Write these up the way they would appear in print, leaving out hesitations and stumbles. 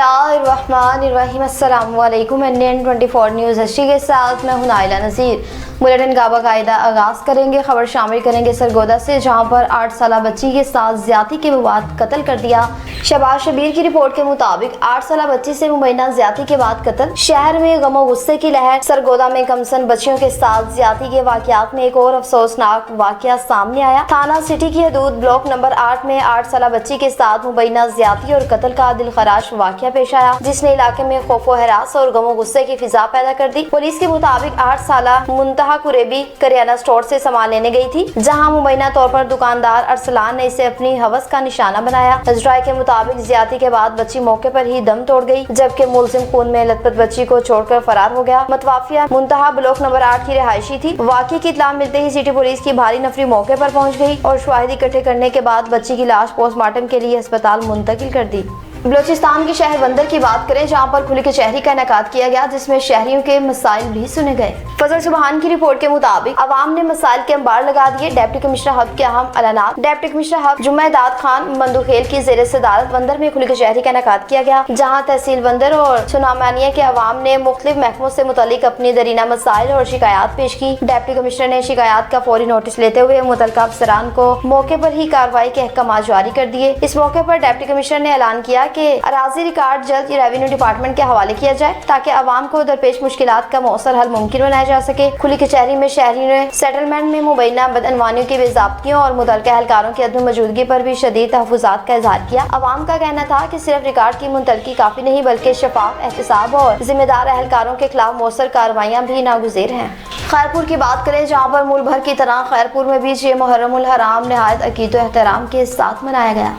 बिस्मिल्लाहिर्रहमानिर्रहीम। अस्सलामु अलैकुम। NN24 न्यूज़ HD के साथ मैं हूं नाइला नज़ीर। बुलेटिन का बाकायदा आगाज़ करेंगे। खबर शामिल करेंगे सरगोदा से, जहां पर 8 साला बच्ची के साथ ज्यादती के बाद कत्ल कर दिया। शहबाज शबीर की रिपोर्ट के मुताबिक 8 साला बच्ची से मुबैना ज्यादती के बाद कत्ल। शहर में गम गुस्से की लहर। सरगोदा में कमसन बच्चियों के साथ ज्यादती के वाकयात में एक और अफसोसनाक वाकया सामने आया। थाना सिटी की हदूद ब्लॉक नंबर 8 में 8 साला बच्ची के साथ मुबैना ज्यादती और कत्ल का दिलखराश वाकया पेश आया, जिसने इलाके में खौफो हरास और गमो गुस्से की फिजा पैदा कर दी। पुलिस के मुताबिक 8 साला मुंतहा कुरेबी करियाना स्टोर से सामान लेने गई थी, जहां मुबैना तौर पर दुकानदार अरसलान ने इसे अपनी हवस का निशाना बनाया। इजराय के मुताबिक ज्यादती के बाद बच्ची मौके पर ही दम तोड़ गई, जबकि मुलजिम खून में लथपथ बच्ची को छोड़कर फरार हो गया। मतवाफिया मुंतहा ब्लॉक नंबर 8 की रिहायशी थी। वाकये की इत्तला मिलते ही सिटी पुलिस की भारी नफरी मौके पर पहुंच गई और शवाहिद इकट्ठे करने के बाद बच्ची की लाश पोस्टमार्टम के लिए अस्पताल मुंतकिल कर दी। बलोचिस्तान के शहर बंदर की बात करें, जहां पर खुली कचहरी का इनेकाद किया गया, जिसमें शहरियों के मसाइल भी सुने गए। फजल सुबहान की रिपोर्ट के मुताबिक अवाम ने मसाइल के अंबार लगा दिए। डिप्टी कमिश्नर हब के अहम ऐलानात। डिप्टी कमिश्नर हब जुम्मेदाद खान मंदुखेल की जेर सदारत बंदर में खुली कचहरी का इनेकाद किया गया, जहाँ तहसील बंदर और सुनामानिया के अवाम ने मुख्तलिफ महकमों से मुतालिक अपनी दरीना मसाइल और शिकायत पेश की। डिप्टी कमिश्नर ने शिकायत का फौरी नोटिस लेते हुए मुतल्लिका अफसरान को मौके पर ही कार्रवाई के अहकाम जारी कर दिए। इस मौके पर डिप्टी कमिश्नर ने ऐलान किया कि अराजी रिकॉर्ड जल्द रेवेन्यू डिपार्टमेंट के हवाले किया जाए, ताकि अवाम को दरपेश मुश्किलात का मौसर हल मुमकिन बनाया जा सके। खुली कचहरी में शहरियों ने सेटलमेंट में मुबैना बदअनवानियों की बेज़ाब्तियों और मुतल्लिका एहलकारों की अदम मौजूदगी पर भी शदीद तहफ़्फ़ुज़ात का इज़हार किया। अवाम का कहना था कि सिर्फ रिकॉर्ड की मुंतलकी काफी नहीं, बल्कि शफाफ एहतसाब और जिम्मेदार एहलकारों के खिलाफ मौसर कार्रवाइयाँ भी नागुज़ेर हैं। खैरपुर की बात करें, जहाँ पर मुल्क भर की तरह खैरपुर में भी 6 मुहर्रमुल हराम नहायत अकीदो एहतराम के साथ मनाया गया।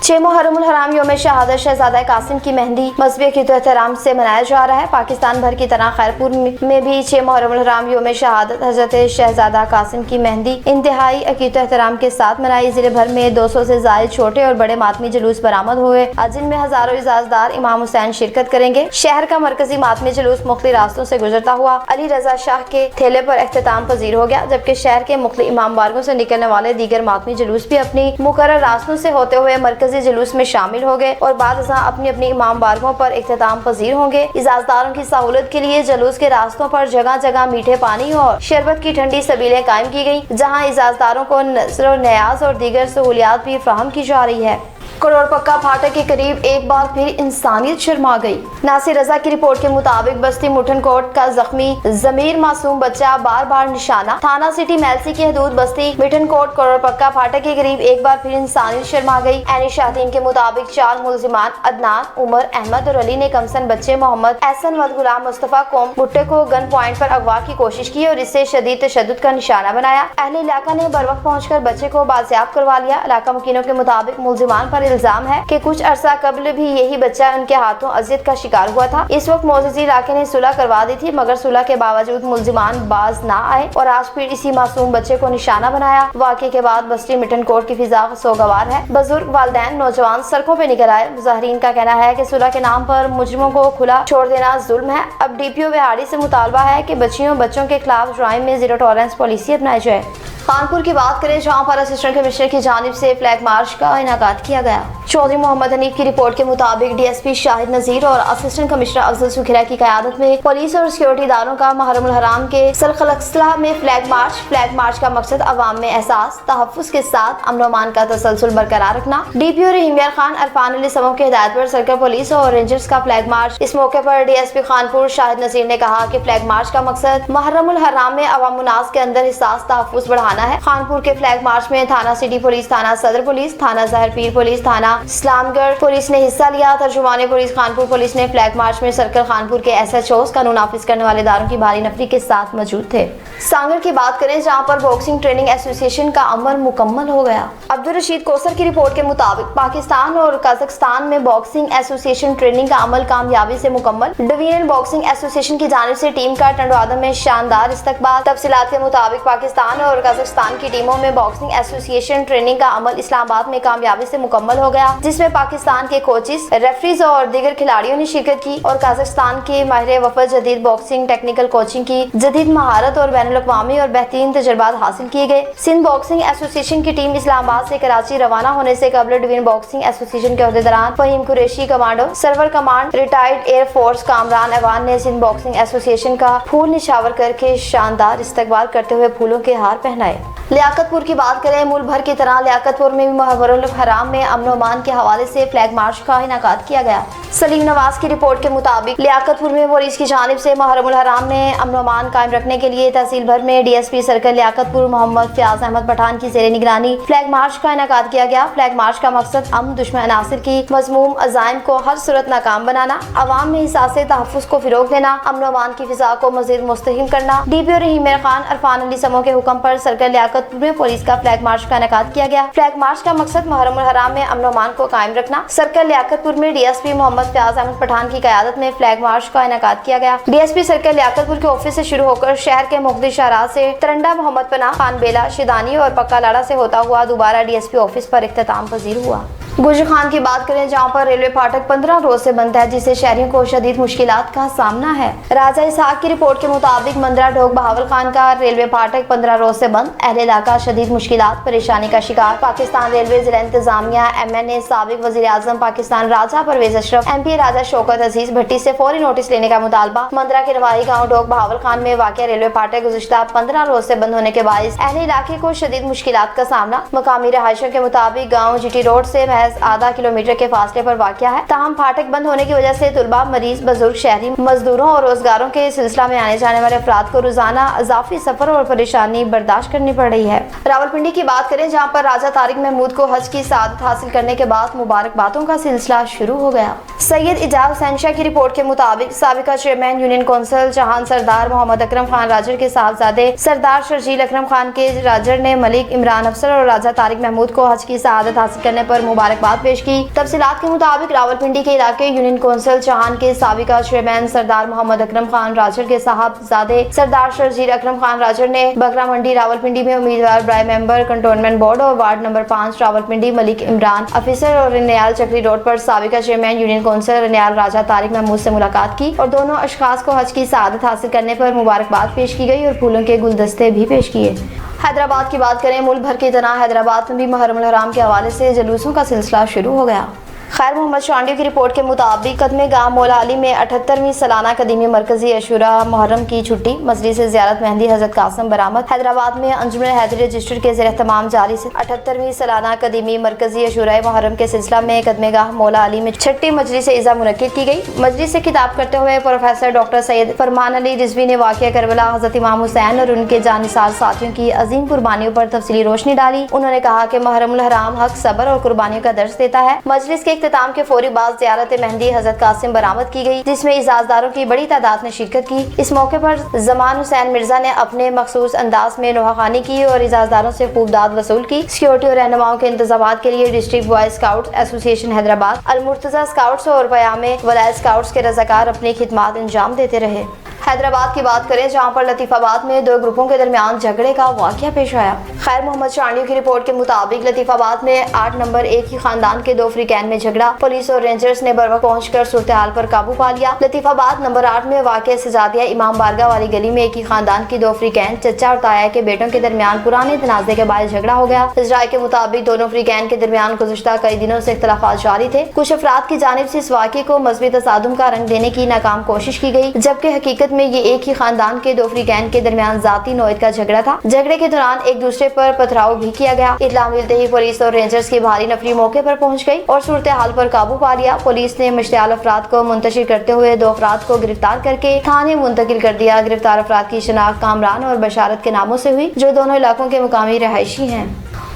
6 मुहर्रमुल हराम यौम शहादत शहजादा कासिम की मेहंदी मज़हबी अक़ीदत एहतराम से मनाया जा रहा है। पाकिस्तान भर की तरह खैरपुर में भी 6 मुहर्रमुल हराम यौम शहादत हज़रत शहजादा कासिम की मेहंदी इंतहाई अक़ीदत एहतराम के साथ मनाई। जिले भर में 200 से ज़ायद छोटे और बड़े मातमी जुलूस बरामद हुए, जिनमें हजारों इजाज़दार इमाम हुसैन शिरकत करेंगे। शहर का मरकजी मातमी जुलूस मुख्तलिफ रास्तों से गुजरता हुआ अली रजा शाह के ठेले पर इख्तिताम पजीर हो गया, जबकि शहर के मुख्तलिफ इमाम बारगों से निकलने वाले दीगर मातमी जुलूस भी अपनी मुकर्रर रास्तों से होते हुए मरकजी जुलूस में शामिल हो गए और बाद अपनी अपनी इमाम बारगों पर इख्तिताम पजीर होंगे। इजाज़दारों की सहूलत के लिए जुलूस के रास्तों पर जगह जगह मीठे पानी और शरबत की ठंडी सबीलें कायम की गयी, जहाँ इजाज़दारों को नज़र न्याज और दीगर सहूलियात भी फराहम की जा रही है। करोड़ पक्का फाटक के करीब एक बार फिर इंसानियत शर्मा गई। नासिर रजा की रिपोर्ट के मुताबिक बस्ती मुठनकोट का जख्मी जमीर मासूम बच्चा बार बार निशाना। थाना सिटी मेलसी की हदूद बस्ती मिठनकोट करोड़ पक्का फाटक के करीब एक बार फिर इंसानियत शर्मा गई। ऐनी शाहीन के मुताबिक 4 मुलजिमान अदनान, उमर, अहमद और अली ने कमसन बच्चे मोहम्मद एहसन व गुलाम मुस्तफा कोम भुट्टे को गन पॉइंट पर अगवा की कोशिश की और इससे शदीद तशद्दुद का निशाना बनाया। अहले इलाका ने बर वक्त पहुँच कर बच्चे को बाजियाब करवा लिया। इलाका मुकीनों के मुताबिक मुलजिमान पर इल्जाम है कि कुछ अरसा कबल भी यही बच्चा उनके हाथों अजियत का शिकार हुआ था। इस वक्त मौजूदा इलाके ने सुलह करवा दी थी, मगर सुलह के बावजूद मुलजिमान बाज ना आए और आज फिर इसी मासूम बच्चे को निशाना बनाया। वाक़े के बाद बस्ती मिठनकोट की फिजा सोगवार है। बुजुर्ग, वालिदैन, नौजवान सड़कों पे निकल आए। मुजाहिरीन का कहना है कि सुलह के नाम पर मुजरिमों को खुला छोड़ देना जुल्म है। अब DPO बिहाड़ी से मुतालबा है कि बच्चों के खिलाफ जुराइम में जीरो टॉलरेंस पॉलिसी अपनाई जाए। कानपुर की बात करें, जहाँ पर असिस्टेंट कमिश्नर की जानिब से फ्लैग मार्च का इनेकाद किया गया। चौधरी मोहम्मद हनीफ की रिपोर्ट के मुताबिक DSP शाहिद नजीर और असिस्टेंट कमिश्नर अफजल सुखिरा की क़यादत में पुलिस और सिक्योरिटी इदारों का मुहर्रमुल हराम के सलखलसला में फ्लैग मार्च का मकसद अवाम में एहसास तहफ़्फ़ुज़ के साथ अमन अमान का तसलसल बरकरार रखना। DPO रहीमियार खान अरफान अली समो की हिदायत पर सर्कल पुलिस और रेंजर्स का फ्लैग मार्च। इस मौके पर DSP खानपुर शाहिद नजीर ने कहा कि फ्लैग मार्च का मकसद मुहर्रमुल हराम में अवाम उन्नास के अंदर एहसास तहफ़्फ़ुज़ बढ़ाना है। खानपुर के फ्लैग मार्च में थाना सिटी पुलिस, थाना सदर पुलिस, थाना जहर पीर पुलिस, थाना इस्लामगढ़ पुलिस ने हिस्सा लिया। तर्जुमाने पुलिस खानपुर पुलिस ने फ्लैग मार्च में सर्कल खानपुर के SHOs कानून नाफिज करने वाले इदारों की भारी नफरी के साथ मौजूद थे। सांगड़ की बात करें, जहां पर बॉक्सिंग ट्रेनिंग एसोसिएशन का अमल मुकम्मल हो गया। अब्दुल रशीद कोसर की रिपोर्ट के मुताबिक पाकिस्तान और कजाकिस्तान में बॉक्सिंग एसोसिएशन ट्रेनिंग का अमल कामयाबी से मुकम्मल। डिवीजन बॉक्सिंग एसोसिएशन की जानिब से टीम का टंडवादम में शानदार इस्तकबाल। तफसीलात के मुताबिक पाकिस्तान और कजाकिस्तान की टीमों में बॉक्सिंग एसोसिएशन ट्रेनिंग का अमल इस्लामाबाद में कामयाबी से मुकम्मल हो गया। गया, जिसमें पाकिस्तान के कोचेस, रेफरीज और दीगर खिलाड़ियों ने शिरकत की और काजाकिस्तान के माहिर वफद जदीद बॉक्सिंग टेक्निकल कोचिंग की जदीद महारत और बैनुल-अक़वामी और बेहतरीन तजुर्बात हासिल किए गए। सिंध बॉक्सिंग एसोसिएशन की टीम इस्लामाबाद से कराची रवाना होने से कबल डिवीजन बॉक्सिंग एसोसिएशन के अहदेदारान Fahim Qureshi commando, Sarwar command retired air force Kamran Awan ने सिंध बॉक्सिंग एसोसिएशन का फूल निशावर करके शानदार इस्तकबाल करते हुए फूलों के हार पहनाए। लियाकतपुर की बात करें, मुल्क भर की तरह लियाकतपुर में भी मुहर्रम हराम में अमन और अमान के हवाले से फ्लैग मार्च का इनेकाद किया गया। सलीम नवाज की रिपोर्ट के मुताबिक लियाकतपुर में पुलिस की जानिब से मुहर्रम हराम में अमन और अमान कायम रखने के लिए तहसील भर में डीएसपी सर्कल लियाकतपुर मोहम्मद फयाज अहमद पठान की ज़ेरे निगरानी फ्लैग मार्च का इनेकाद किया गया। फ्लैग मार्च का मकसद अमन दुश्मन अनासिर की मज़मूम अज़ाइम को हर सूरत नाकाम बनाना, अवाम में हिसास तहफ़्फ़ुज़ को फ़िरोग़ देना, अमन और अमान की फ़िज़ा को मज़ीद मुस्तहिम करना। DPO रहीम खान अरफान अली समो के हुक्म पर सर्कल लियाकतपुर में पुलिस का फ्लैग मार्च का इनेकाद किया गया। फ्लैग मार्च का मकसद मुहर्रम हराम में अमन और अमान को कायम रखना। सर्कल लियाकतपुर में डीएसपी मोहम्मद फयाज अहमद पठान की क़यादत में फ्लैग मार्च का इनेकाद किया गया। डीएसपी सर्कल लियाकतपुर के ऑफिस से शुरू होकर शहर के मुख्तलिफ शाहराह से तरंडा, मोहम्मद पनाह, खान बेला, शिदानी और पक्का लाड़ा से होता हुआ दोबारा डीएसपी ऑफिस पर इख्तिताम पजीर हुआ। गुजर खान की बात करें, जहाँ पर रेलवे फाटक 15 रोज से बंद है, जिससे शहरियों को शदीद मुश्किलात का सामना है। राजा इसहाक की रिपोर्ट के मुताबिक मंदरा ढोक बहावल खान का रेलवे फाटक 15 रोज से बंद। अहले इलाका शदीद मुश्किलात परेशानी का शिकार। पाकिस्तान रेलवे जिला इंतजामिया, MNA, साबिक वजीर आजम पाकिस्तान राजा परवेज अशरफ, MP राजा शौकत अजीज भट्टी से फौरी नोटिस लेने का मुतालबा। मंदरा के रवाही गाँव ढोक बहावल खान में वाक़या रेलवे फाटक गुज़िश्ता 15 रोज से बंद होने के बायस अहले इलाके को शदीद मुश्किलात का सामना। मकामी रहायशों के मुताबिक गाँव GT रोड से आधा किलोमीटर के फासले पर वाक़या है। ताहम फाटक बंद होने की वजह से तुलबा, मरीज, बुजुर्ग, शहरी, मजदूरों और रोजगारों के सिलसिला में आने जाने वाले अफराद को रोजाना इजाफी सफर और परेशानी बर्दाश्त करनी पड़ रही है। रावलपिंडी की बात करें, जहाँ पर राजा तारिक महमूद को हज की सआदत हासिल करने के बाद मुबारकबादों का सिलसिला शुरू हो गया। सैयद इजाज हुसैन शाह की रिपोर्ट के मुताबिक साबिका चेयरमैन यूनियन कौंसिल जहान सरदार मोहम्मद अकरम खान राजर के साहबजादे सरदार शर्जील अकरम खान के राजर ने मलिक इमरान अफसर और राजा तारिक महमूद को हज की सआदत हासिल करने पर मुबारकबाद पेश की। तफसीलात के मुताबिक रावलपिंडी के इलाके यूनियन कौंसिल चौहान के साबिका चेयरमैन सरदार मोहम्मद अकरम खान राजर के साहबजादे सरदार शर्जील अकरम खान राजर ने बगरा मंडी रावलपिंडी में उम्मीदवार ब्राय मेंबर कंटोनमेंट बोर्ड और वार्ड नंबर 5 रावलपिंडी मलिक इमरान अफसर और रनियाल चक्री रोड पर साबिका चेयरमैन यूनियन कौंसिल रनियाल राजा तारिक महमूद से मुलाकात की और दोनों अशखास को हज की सआदत हासिल करने पर मुबारकबाद पेश की गई और फूलों के गुलदस्ते भी पेश किए। हैदराबाद की बात करें, मुल्क भर की तरह हैदराबाद में भी मुहर्रम हराम के हवाले से जुलूसों का सिलसिला शुरू हो गया। खैर मोहम्मद शांडियो की रिपोर्ट के मुताबिक कदमे गाँव मौला अली में 78वीं सालाना कदीमी मरकजी अशूरा मुहर्रम की छुट्टी मजलिस ज़ियारत मेहंदी हज़रत कासिम बरामद। हैदराबाद में अंजुमन हैदरी रजिस्टर के ज़ेर तमाम जारी से 78वीं सालाना कदीमी मरकजी अशूरा मुहर्रम के सिलसिला में कदमे गाह मौला अली में छठी मजलिस इज़ा मुनक्किद की गई। मजलिस से खिताब करते हुए प्रोफेसर डॉक्टर सैयद फरमान अली रिजवी ने वाक़या करबला हज़रत इमाम हुसैन और उनके जानिसार साथियों की अजीम कुर्बानियों पर तफसीली रोशनी डाली। उन्होंने कहा कि मुहर्रम हराम हक, सब्र और कुर्बानियों का दर्ज देता है। मजलिस के इख्तिताम के फौरी बाद ज़ियारत मेहंदी हज़रत कासिम बरामद की गई, जिसमें इजाज़दारों की बड़ी तादाद ने शिरकत की। इस मौके पर जमान हुसैन मिर्जा ने अपने मखसूस अंदाज में नोहाखानी की और इजाज़दारों से खूब दाद वसूल की। सिक्योरिटी और रहनुमाओं के इंतजामात के लिए district boy scout association Hyderabad, Al-Murtaza scouts और पयामे वलाय स्काउट्स के रज़ाकार अपनी खिदमात अंजाम देते रहे। हैदराबाद की बात करें, जहां पर लतीफाबाद में दो ग्रुपों के दरमियान झगड़े का वाक़या पेश आया। खैर मोहम्मद शांडियो की रिपोर्ट के मुताबिक लतीफाबाद में 8 नंबर एक ही खानदान के 2 फ्रीकैन में झगड़ा। पुलिस और रेंजर्स ने बरवक्त पहुंचकर सूरत हाल पर काबू पा लिया। लतीफाबाद नंबर 8 में वाक़या सिजादिया इमाम बारगाह वाली गली में एक ही खानदान की 2 फ्रीकैन चचा और ताया के बेटों के दरमियान पुराने तनाज़े के बाद झगड़ा हो गया। इजराय के मुताबिक दोनों फ्रीकैन के दरमियान गुज़िश्ता कई दिनों से इख्तिलाफ़ात जारी थे। कुछ अफराद की जानिब से इस वाक़े को मज़हबी तसादुम का रंग देने की नाकाम कोशिश की गई, जबकि हकीकत में ये एक ही खानदान के 2 फ्रीकैन के दरमियान जाती नौयत का झगड़ा था। झगड़े के दौरान एक दूसरे पर पथराव भी किया गया। इत्तला मिलते ही पुलिस और रेंजर्स की भारी नफरी मौके पर पहुंच गई और सूरत हाल पर काबू पा लिया। पुलिस ने मुश्तिआल अफराद को मुंतशिर करते हुए 2 अफराद को गिरफ्तार करके थाने मुंतकिल कर दिया। गिरफ्तार अफराद की शनाख्त कामरान और बशारत के नामों से हुई, जो दोनों इलाकों के मुकामी रहायशी हैं।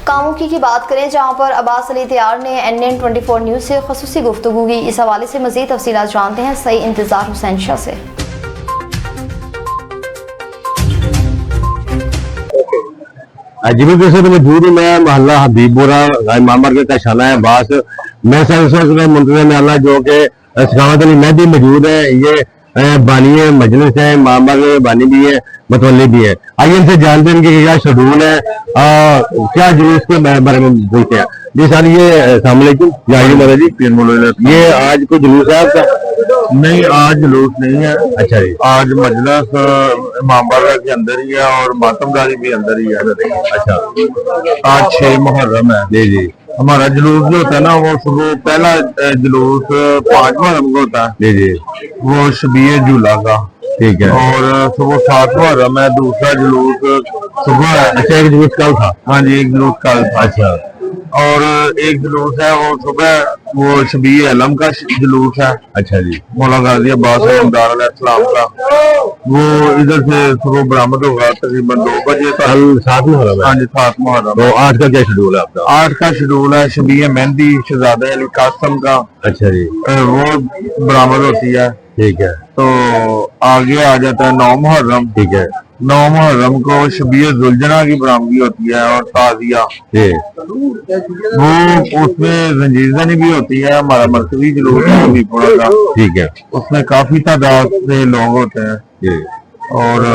कामुकी की बात करें, जहाँ पर अब्बास अली तैयार ने NN 24 न्यूज़ से ख़ुसूसी गुफ्तगू की। इस हवाले से मज़ीद तफसीलात जानते हैं सही इंतजार हुसैन शाह से। जिम्मे से मौजूद हूँ मैं मोहल्ला हबीबपुरा इमाम मार्केट का शाला है अब्बास। मैं मुंतज़िर में अल्लाह जो के सखावत अली मेहदी मौजूद है। ये बानी है, मजलिस है, इमाम बारगाह बानी भी है, मतवल्ली भी है। आइए इनसे जानते हैं कि क्या शेड्यूल है, क्या जुलूस के बारे में बोलते हैं। جی سر یہ السلام علیکم جی یہ آج کوئی جلوس ہے آپ کا؟ نہیں آج جلوس نہیں ہے. اچھا جی آج مجلس امام بارگاہ کے اندر ہی ہے اور ماتم داری بھی اندر ہی ہے. اچھا آج 6 محرم ہے. جی جی ہمارا جلوس جو ہوتا ہے نا وہ صبح پہلا جلوس 5 محرم کو ہوتا ہے, جی جی وہ شبیہ جھولا کا, ٹھیک ہے. اور صبح 7 محرم ہے دوسرا جلوس صبح ہے. اچھا ایک جلوس کل تھا. ہاں جی ایک جلوس کل تھا. اچھا اور ایک جلوس ہے وہ صبح وہ شبیہ علم کا جلوس ہے. اچھا جی مولا غازی عباس علمدار علیہ السلام کا, وہ ادھر سے صبح برآمد ہوگا تقریباً 2 بجے تک. کل 7 محرم ہاں ہے جی 7 محرم. تو 8 کا کیا شیڈول ہے آپ کا؟ 8 کا شیڈول ہے شبیہ مہندی شہزادہ علی قاسم کا, اچھا جی وہ برآمد ہوتی ہے. ٹھیک ہے تو آگے آ جاتا ہے 9 محرم. ٹھیک ہے 9 محرم کو شبیہ ذوالجناح کی برآمدگی ہوتی ہے اور تعزیہ, جی وہ اس میں رنجیر زنی بھی ہوتی ہے. ہمارا مرکزی جلوس ہے ابھی پورا کا, ٹھیک ہے اس میں کافی تعداد سے لوگ ہوتے ہیں جی اور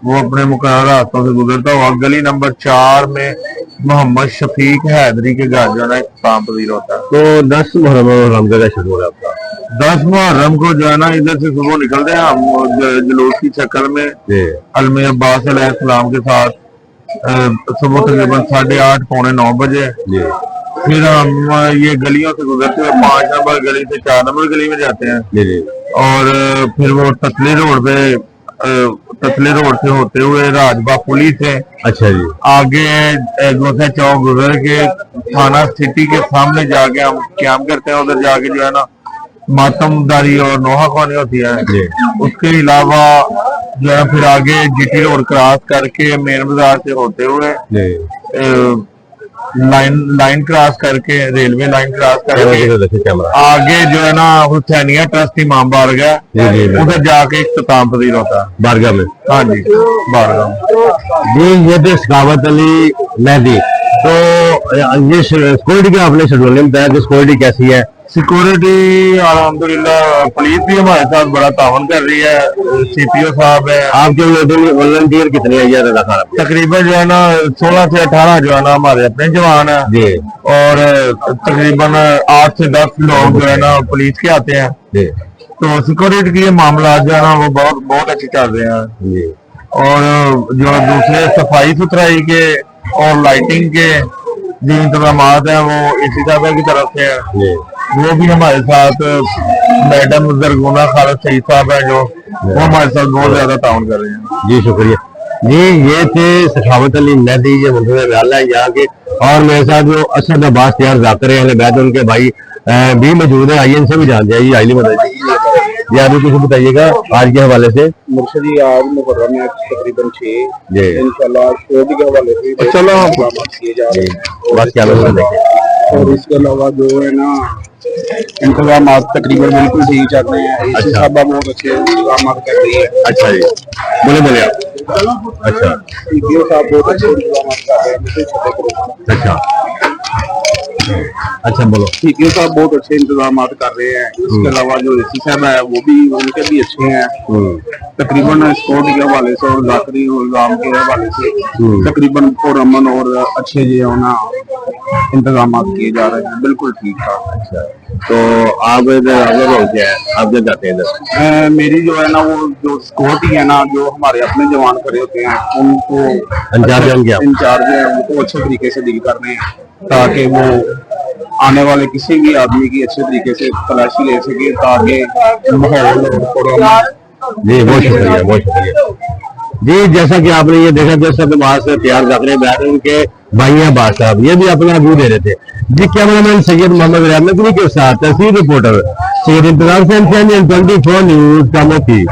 وہ اپنے مقررہ راستوں سے گزرتا ہوا گلی نمبر 4 میں محمد شفیق حیدری کے گھر جو ہے نا اختتام پذیر ہوتا ہے. تو 10 محرم اور رمضان کا شیڈول ہے آپ کا؟ 10 محرم کو جو ہے نا ادھر سے صبح نکلتے ہیں ہم جلوس کی شکل میں جی علم عباس علیہ السلام کے ساتھ صبح تقریباً 8:30 پونے 9 بجے. جی پھر ہم یہ گلیوں سے گزرتے ہوئے 5 نمبر گلی سے 4 نمبر گلی میں جاتے ہیں, جی جی اور پھر وہ تتلی روڈ پہ تتلی روڈ سے ہوتے ہوئے راجبا پولی سے اچھا جی آگے گوسا چوک گزر کے تھانہ سٹی کے سامنے جا کے ہم قیام کرتے ہیں. ادھر جا کے جو ہے نا ماتم داری اور نوحہ خوانی ہوتی ہے. جی اس کے علاوہ جو ہے پھر آگے جی ٹی روڈ کراس کر کے مین بازار سے ہوتے ہوئے جی لائن کراس کر کے ریلوے لائن کراس کر کے کیمرہ آگے جو ہے نا حسینیہ ٹرسٹ امام بارگاہ جی جی ادھر جا کے اختتام پذیر ہوتا ہے بارگاہ میں. ہاں جی بارگاہ میں. جی یہ تھے سخاوت علی مہدی. تو یہ سیکورٹی کا آپ نے شیڈول نہیں بتایا کہ سیکورٹی کیسی ہے؟ سیکورٹی الحمدللہ پولیس بھی ہمارے ساتھ بڑا تعاون کر رہی ہے. سی پی او صاحب ہے. آپ کے والنٹیئر کتنے ہیں یہ رضا خان؟ تقریباً جو ہے نا 16 سے 18 جو ہے نا ہمارے اپنے جوان ہیں, جی اور تقریباً 8 سے 10 لوگ جو ہے نا پولیس کے آتے ہیں. جی تو سیکورٹی کے معاملات جو ہے نا وہ بہت اچھے چل رہے ہیں. جی اور جو دوسرے صفائی ستھرائی کے اور لائٹنگ کے جو انتظامات ہیں وہ اسی طرح کی طرف سے ہیں. جی وہ بھی ہمارے ساتھ میڈم زرگونہ خالد سعید صاحب ہیں جو وہ ہمارے ساتھ بہت زیادہ تعاون کر رہے ہیں. جی شکریہ. جی یہ تھے سخاوت علی مہدی یہ منتظر محلہ ہے یہاں کے, اور میرے ساتھ جو اسد عباس تیار ذاکر اہل بیت ان کے بھائی بھی موجود ہیں. آئیے ان سے بھی جان جائیے. آئیے بتائیے جی آپ بھی کچھ بتائیے گا آج کے حوالے سے. مرشدی آج محرم ہے تقریباً 6 جی انشاءاللہ شہدی کے حوالے سے چلو اقدامات کیے جا رہے ہیں. بس کیا اور اس کے علاوہ جو ہے نا انتظامات تقریباً بالکل ٹھیک چل رہے ہیں. اسی صاحبہ بہت اچھے انتظامات کر رہی ہے. اچھا جی بولے بولے آپ. اچھا سی پی او صاحب بہت اچھے انتظامات کر رہے ہیں. اچھا اچھا بولو. سی پی او صاحب بہت اچھے انتظامات کر رہے ہیں. اس کے علاوہ جو اے سی صاحب ہے وہ بھی ان کے بھی اچھے ہیں. تقریباً سیکورٹی کے حوالے سے اور ذاکری نظام کے حوالے سے تقریباً پرامن اور اچھے جو ہے نا انتظامات کیے جا رہے ہیں. بالکل ٹھیک ٹھاک. اچھا تو آپ ادھر آگے ہو کیا ہے آپ کیا چاہتے ہیں ادھر؟ میری جو ہے نا وہ جو سیکورٹی ہے نا جو ہمارے اپنے جوان کھڑے ہوتے ہیں ان کو انچارج ہیں ان کو اچھے طریقے سے ڈیل کر رہے ہیں تاکہ وہ آنے والے کسی بھی آدمی کی اچھے طریقے سے تلاشی لے سکے تاکہ ماحول جی بہت شکریہ بہت شکریہ. جی جیسا کہ آپ نے یہ دیکھا کہ سب باہر سے پیار ذاکر بیٹھ ان کے بھائی ہیں باز صاحب یہ بھی اپنا ویو دے رہے تھے. جی کیمرہ مین سید محمد ریاض نقوی کے ساتھ تصویر رپورٹر سید انتظار سے 24 نیوز کا موتی.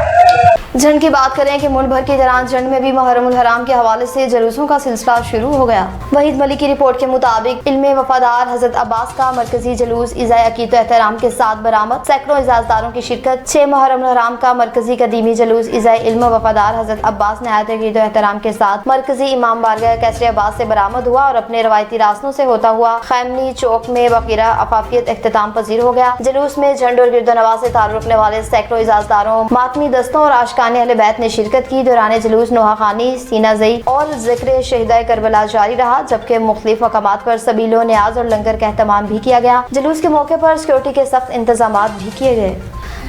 جنگ کی بات کریں کہ ملک بھر کے دوران جنگ میں بھی محرم الحرام کے حوالے سے جلوسوں کا سلسلہ شروع ہو گیا. وحید ملک کی رپورٹ کے مطابق علم وفادار حضرت عباس کا مرکزی جلوس عزائے عقیدت و احترام کے ساتھ برآمد. سینکڑوں اعزازداروں کی شرکت. 6 محرم الحرام کا مرکزی قدیمی جلوس عزائے علم وفادار حضرت عباس نہایت عقیدت و احترام کے ساتھ مرکزی امام بارگاہ کیسری عباس سے برآمد ہوا اور اپنے روایتی راستوں سے ہوتا ہوا خیمنی چوک میں وغیرہ افافیت اختتام پذیر ہو گیا. جلوس میں جھنڈ اور گرد و نواز سے تعلق رکھنے والے سینکڑوں اعزازداروں ماتمی دستوں اور آشکانی बुजुर्गान अहले बैत ने शिरकत की। दौरान जुलूस नोहाखानी, सीना ज़ई और ज़िक्र शहीदाए करबला जारी रहा, जबकि मुख्तलिफ मकामात पर सबीलो, न्याज और लंगर का एहतमाम भी किया गया। जुलूस के मौके पर सिक्योरिटी के सख्त इंतजाम भी किए गए।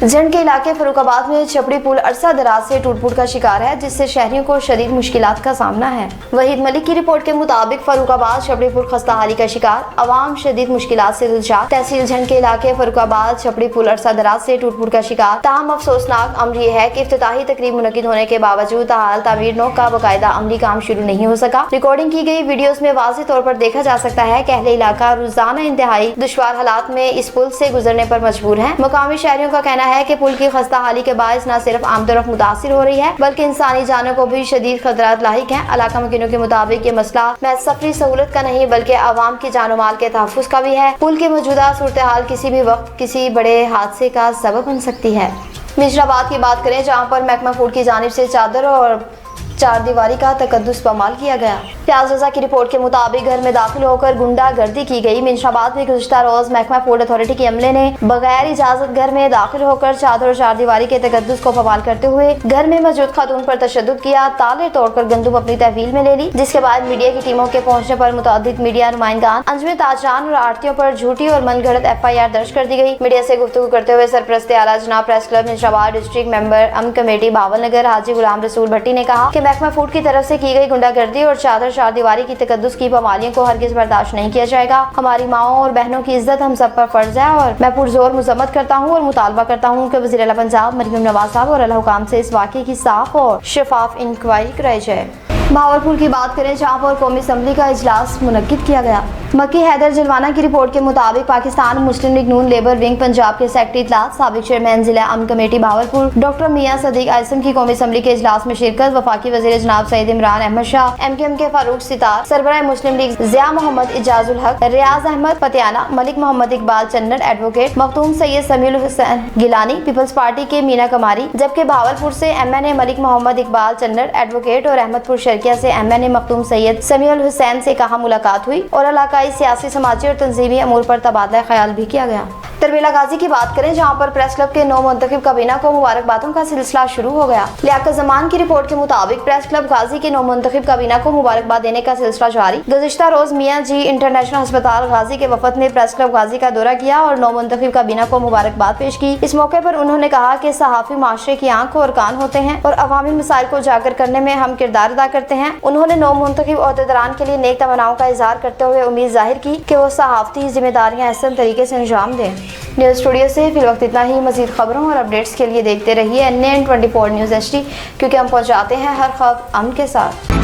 जंड के इलाके फरुखाबाद में छपड़ी पुल अरसा दराज से टूट फूट का शिकार है, जिससे शहरियों को शदीद मुश्किलात का सामना है। वहीद मलिक की रिपोर्ट के मुताबिक फरुखाबाद छपड़ी पुल खस्ता हाली का शिकार, अवाम शदीद मुश्किलात से दुचार। तहसील झंड के इलाके फरुखाबाद छपड़ी पुल अरसा दराज से टूट फूट का शिकार। ताहम अफसोसनाक अमर यह है कि इफ्तिताही तकरीब मुनक्किद होने के बावजूद ताहाल तामीर नौ का बाकायदा अमली काम शुरू नहीं हो सका। रिकॉर्डिंग की गई वीडियोस में वाज़ेह तौर पर देखा जा सकता है कि अहले इलाका रोजाना इंतहाई दुश्वार हालात में इस पुल से गुजरने पर मजबूर है। मकामी शहरियों का कहना है कि पुल की खस्ता हाली के बायस न सिर्फ आमदोरफ्त मुतासिर हो रही है, बल्कि इंसानी जानों को भी शदीद खतरात लाहिक हैं। इलाका मकीनों के मुताबिक ये मसला महज सफरी सहूलत का नहीं, बल्कि आवाम की जानो माल के तहफ़्फ़ुज़ का भी है। पुल की मौजूदा सूरत हाल किसी भी वक्त किसी बड़े हादसे का सबब बन सकती है। मिश्राबाद की बात करें, जहाँ पर महकमा फूड की जानिब से चादर और चार दीवारी का तकद्दुस पामाल किया गया। प्याज रजा की रिपोर्ट के मुताबिक घर में दाखिल होकर गुंडा गर्दी की गई। मिश्राबाद में गुज़िश्ता रोज महकमा फूड अथॉरिटी के अमले ने बगैर इजाजत घर में दाखिल होकर चादर और चार दीवारी के तकद्दुस को पामाल करते हुए घर में मौजूद खातून पर तशद्दुद किया, ताले तोड़कर गंदुम अपनी तहवील में ले ली, जिसके बाद मीडिया की टीमों के पहुंचने पर मुतअद्दिद मीडिया नुमाइंदान, अंजुम ताजरान और आड़तियों पर झूठी और मनगढ़ंत FIR दर्ज कर दी गई। मीडिया से गुफ्तगू करते हुए सरपरस्त आला जनाब प्रेस क्लब मिश्राबाद डिस्ट्रिक्ट मेंबर अमन कमेटी बावल नगर हाजी गुलाम रसूल भट्टी ने कहा कि महकमा फूड की तरफ से की गई गुंडागर्दी और चादर चार दीवारी की तकद्दुस की पामालियों को हरगिज बर्दाश्त नहीं किया जाएगा। हमारी माओं और बहनों की इज्जत हम सब पर फर्ज है और मैं पुरजोर मुजम्मत करता हूँ और मुतालबा करता हूँ कि वज़ीर आला पंजाब मरियम नवाज साहब और अला हुकाम से इस वाक़े की साफ और शफाफ इंक्वायरी कराई जाए। भावलपुर की बात करें, जहाँ पर कौमी असम्बली का इजलास मुनक्किद किया गया। मक्की हैदर जलवाना की रिपोर्ट के मुताबिक पाकिस्तान मुस्लिम लीग नून लेबर विंग पंजाब के सेक्रेटरी इतलात साबिक चेयरमैन जिला अमन कमेटी भावलपुर डॉक्टर मियां सदीक आइसम की कौमी असम्बली के इजलास में शिरकत। वफाकी वज़ीर जनाब सईद इमरान अहमद शाह, MKM के फारूक सितार, सरबराह मुस्लिम लीग ज़िया मोहम्मद इजाजुल हक, रियाज अहमद पतियाना, मलिक मोहम्मद इकबाल चन्नड़ एडवोकेट, मखदूम सैयद समीउल हुसैन गिलानी पीपल्स पार्टी के मीना कमारी, जबकि भावलपुर से MNA मलिक मोहम्मद इकबाल चन्नड़ एडवोकेट और अहमदपुर शर्किया से MNA मखदूम सैयद समीउल हुसैन से कहा मुलाकात हुई और इलाकाई सियासी समाजी और तंजीमी अमूर पर तबादला ख्याल भी किया गया। तरबेला गाजी की बात करें, जहाँ पर प्रेस क्लब के नौ मुंतखब काबीना को मुबारकबादों का सिलसिला शुरू हो गया। लियाकत जमान की रिपोर्ट के मुताबिक प्रेस क्लब गाजी के नौ मुंतखब काबीना को मुबारकबाद देने का सिलसिला जारी। गुज़िश्ता रोज मियां जी इंटरनेशनल अस्पताल गाजी के वफद ने प्रेस क्लब गाजी का दौरा किया और नौ मुंतखब काबीना को मुबारकबाद पेश की। इस मौके पर उन्होंने कहा कि सहाफ़ी माशरे की आंख और कान होते हैं और अवामी मसाइल को उजागर करने में हम किरदार अदा करते हैं। उन्होंने नौ मुंतखब ओहदेदारान के लिए नेक तमन्नाओं का इजहार करते हुए उम्मीद जाहिर की कि वो सहाफ़ती जिम्मेदारियां अहसन तरीके से अंजाम दें। न्यूज़ स्टूडियो से फिल वक्त इतना ही। मजीद खबरों और अपडेट्स के लिए देखते रहिए NN 24 न्यूज़ HD, क्योंकि हम पहुँचाते हैं हर खबर अमन के साथ।